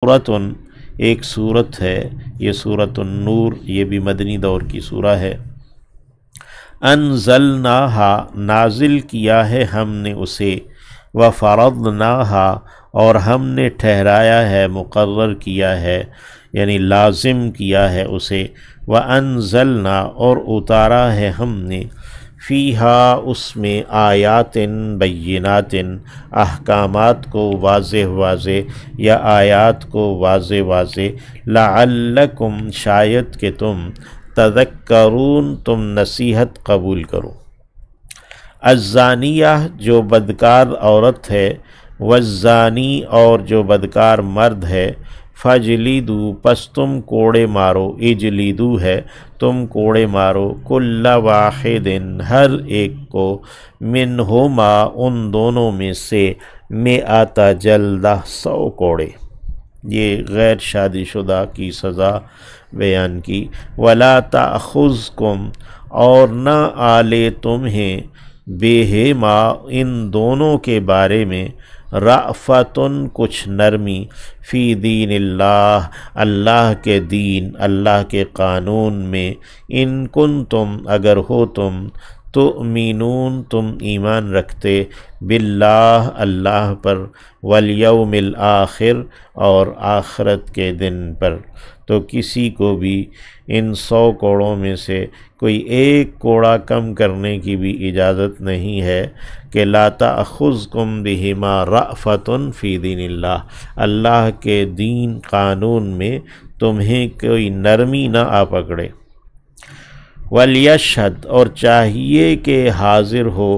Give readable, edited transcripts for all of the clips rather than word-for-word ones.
سورتن ایک سورت ہے، یہ سورۃ النور، یہ بھی مدنی دور کی سورہ ہے۔ انزلناہا نازل کیا ہے ہم نے اسے، وفرضناہا اور ہم نے ٹھہرایا ہے، مقرر کیا ہے یعنی لازم کیا ہے اسے، وانزلنا اور اتارا ہے ہم نے، فیہا اس میں، آیات بینات احکامات کو واضح واضح یا آیات کو واضح واضح، لعلکم شاید کہ تم، تذکرون تم نصیحت قبول کرو۔ الزانیہ جو بدکار عورت ہے، والزانی اور جو بدکار مرد ہے، فجلیدو پس تم کوڑے مارو، اجلیدو ہے تم کوڑے مارو، کل واحد ہر ایک کو، منہما ان دونوں میں سے، مئات جلدہ 100 کوڑے۔ یہ غیر شادی شدہ کی سزا بیان کی۔ ولا تأخذکم اور نہ آلے تمہیں، بہما ان دونوں کے بارے میں، رأفتن کچھ نرمی، فی دین اللہ اللہ کے دین، اللہ کے قانون میں، ان کنتم اگر ہو تم، تؤمنون تم ایمان رکھتے، باللہ اللہ پر، والیوم الآخر اور آخرت کے دن پر۔ تو کسی کو بھی ان 100 کوڑوں میں سے کوئی ایک کوڑا کم کرنے کی بھی اجازت نہیں ہے کہ لا تأخذکم بہما رأفۃ فی دین اللہ، اللہ کے دین قانون میں تمہیں کوئی نرمی نہ آ پکڑے۔ ولیشہد اور چاہیے کہ حاضر ہو،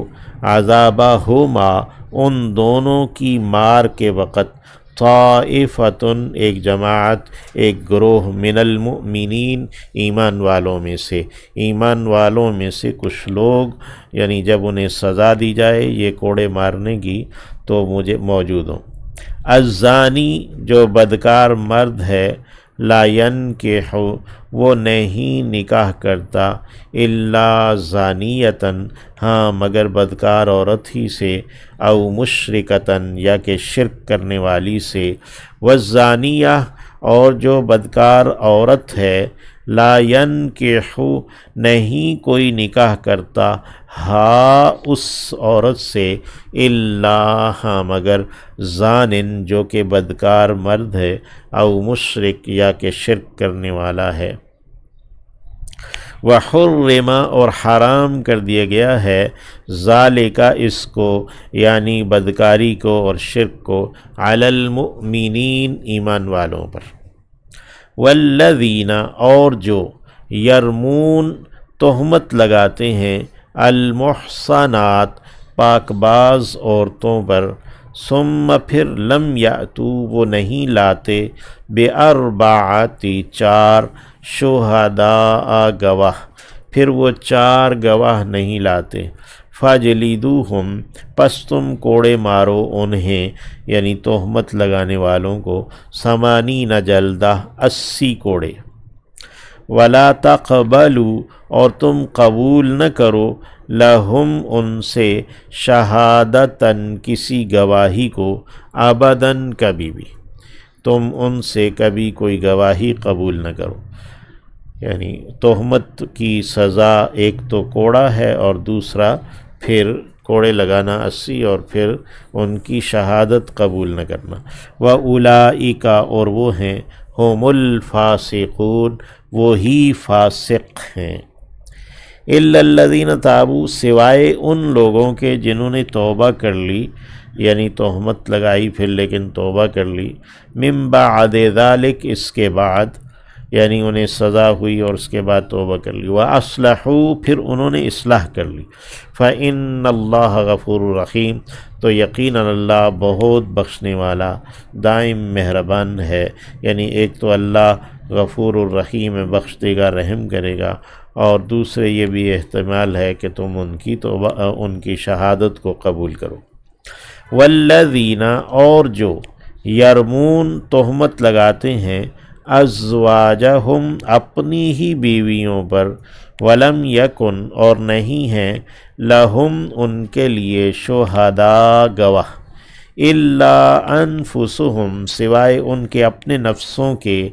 عذابہما ان دونوں کی مار کے وقت، طائفتن ایک جماعت، ایک گروہ، من المؤمنین ایمان والوں میں سے، ایمان والوں میں سے کچھ لوگ، یعنی جب انہیں سزا دی جائے یہ کوڑے مارنے کی تو مجھے موجود ہوں۔ الزانی جو بدکار مرد ہے، لا ینکح وہ نہیں نکاح کرتا، الا زانیتن ہاں مگر بدکار عورت ہی سے، او مشرکتن یا کہ شرک کرنے والی سے، والزانیہ اور جو بدکار عورت ہے، لا ینکح نہیں کوئی نکاح کرتا، ہاں اس عورت سے، الا ہاں مگر، زانن جو کہ بدکار مرد ہے، او مشرک یا کہ شرک کرنے والا ہے۔ وحرم اور حرام کر دیا گیا ہے، ذالک اس کو یعنی بدکاری کو اور شرک کو، علی المؤمنین ایمان والوں پر۔ والذین اور جو، یرمون تہمت لگاتے ہیں، المحصنات پاک باز عورتوں پر، ثم پھر لم یأتو وہ نہیں لاتے، بأربعۃ 4 شہداء گواہ، پھر وہ 4 گواہ نہیں لاتے، فجلدوہم پس تم کوڑے مارو انہیں یعنی تہمت لگانے والوں کو، 80 جلدہ 80 کوڑے۔ ولا تقبلوا اور تم قبول نہ کرو، لہم ان سے، شہادتاً کسی گواہی کو، ابداً کبھی بھی، تم ان سے کبھی کوئی گواہی قبول نہ کرو۔ یعنی تہمت کی سزا ایک تو کوڑا ہے اور دوسرا پھر کوڑے لگانا 80 اور پھر ان کی شہادت قبول نہ کرنا۔ وَأُولَئِكَ اور وہ ہیں، ہم الفاسقون وہی فاسق ہیں، إِلَّا الَّذِينَ تَابُوا سوائے ان لوگوں کے جنہوں نے توبہ کر لی، یعنی تہمت لگائی پھر لیکن توبہ کر لی، من بعد ذلک اس کے بعد، یعنی انہیں سزا ہوئی اور اس کے بعد توبہ کر لی، وَأَصْلَحُوا پھر انہوں نے اصلاح کر لی، فَإِنَّ اللَّهَ غَفُورٌ رَحِيمٌ تو یقیناً اللہ بہت بخشنے والا دائم مہربان ہے۔ یعنی ایک تو اللہ غفور الرحیم ہے، بخش دے گا، رحم کرے گا، اور دوسرے یہ بھی احتمال ہے کہ تم ان کی توبہ ان کی شہادت کو قبول کرو۔ والذین اور جو، یرمون تہمت لگاتے ہیں، ازواجہم اپنی ہی بیویوں پر، ولم یکن اور نہیں ہیں، لہم ان کے لیے، شہداء گواہ، الا انفسہم سوائے ان کے اپنے نفسوں کے،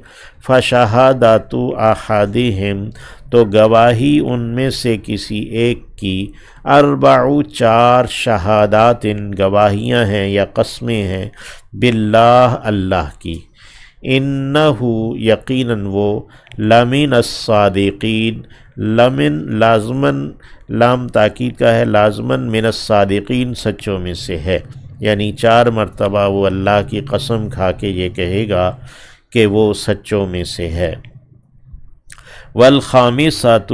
فشہادات احدہم تو گواہی ان میں سے کسی ایک کی، اربع چار شہادات گواہیاں ہیں یا قسمیں ہیں، باللہ اللہ کی، انہو یقیناً وہ، لمن الصادقین، لمن لازماً لام تاکید کا ہے، لازماً من الصادقین سچوں میں سے ہے، یعنی 4 مرتبہ وہ اللہ کی قسم کھا کے یہ کہے گا کہ وہ سچوں میں سے ہے۔ والخامسۃ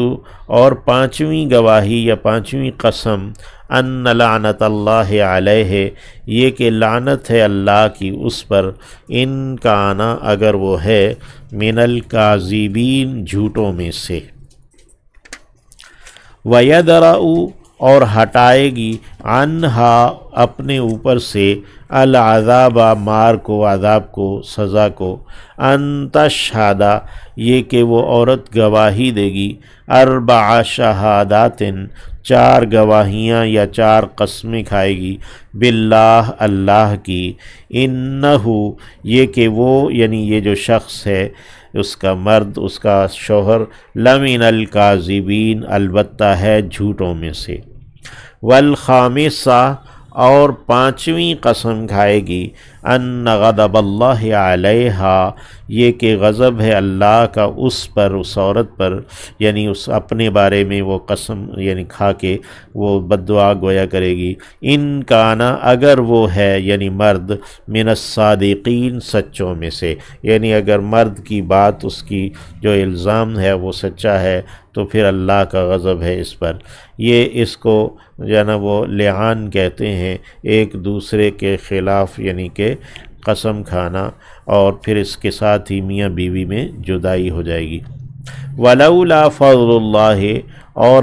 اور 5ویں گواہی یا 5ویں قسم، ان لعنت اللہ علیہ یہ کہ لعنت ہے اللہ کی اس پر، ان کانا اگر وہ ہے، من الکاذبین جھوٹوں میں سے، وَيَدْرَأُ اور ہٹائے گی، عنہا اپنے اوپر سے، العذاب مار کو، عذاب کو، سزا کو، ان تشہد یہ کہ وہ عورت گواہی دے گی، 4 شہادات 4 گواہیاں یا 4 قسمیں کھائے گی، باللہ اللہ کی، انہو یہ کہ وہ یعنی یہ جو شخص ہے اس کا مرد، اس کا شوہر، لمن الکاذبین البتہ ہے جھوٹوں میں سے۔ والخامسہ اور 5ویں قسم کھائے گی، ان غضب اللہ علیہا یہ کہ غضب ہے اللہ کا اس پر، اس عورت پر، یعنی اس اپنے بارے میں وہ قسم یعنی کھا کے وہ بد دعا گویا کرے گی، ان کانا اگر وہ ہے یعنی مرد، من الصادقین سچوں میں سے، یعنی اگر مرد کی بات، اس کی جو الزام ہے وہ سچا ہے تو پھر اللہ کا غضب ہے اس پر۔ یہ اس کو جو ہے نا وہ لعان کہتے ہیں، ایک دوسرے کے خلاف یعنی کہ قسم کھانا، اور پھر اس کے ساتھ ہی میاں بیوی میں جدائی ہو جائے گی۔ ولولا فضل اللہ اور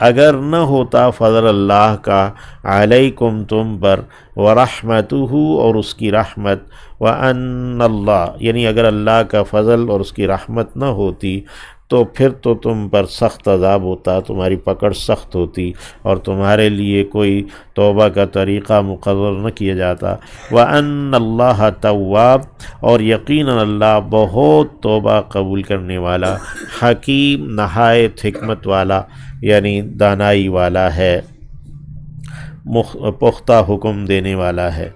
اگر نہ ہوتا فضل اللہ کا، علیکم تم پر، ورحمتہ اور اس کی رحمت، وان اللہ یعنی اگر اللہ کا فضل اور اس کی رحمت نہ ہوتی تو پھر تو تم پر سخت عذاب ہوتا، تمہاری پکڑ سخت ہوتی اور تمہارے لیے کوئی توبہ کا طریقہ مقرر نہ کیا جاتا۔ وَأَنَّ اللَّهَ تواب اور یقیناً اللہ بہت توبہ قبول کرنے والا، حکیم نہایت حکمت والا یعنی دانائی والا ہے، پختہ حکم دینے والا ہے۔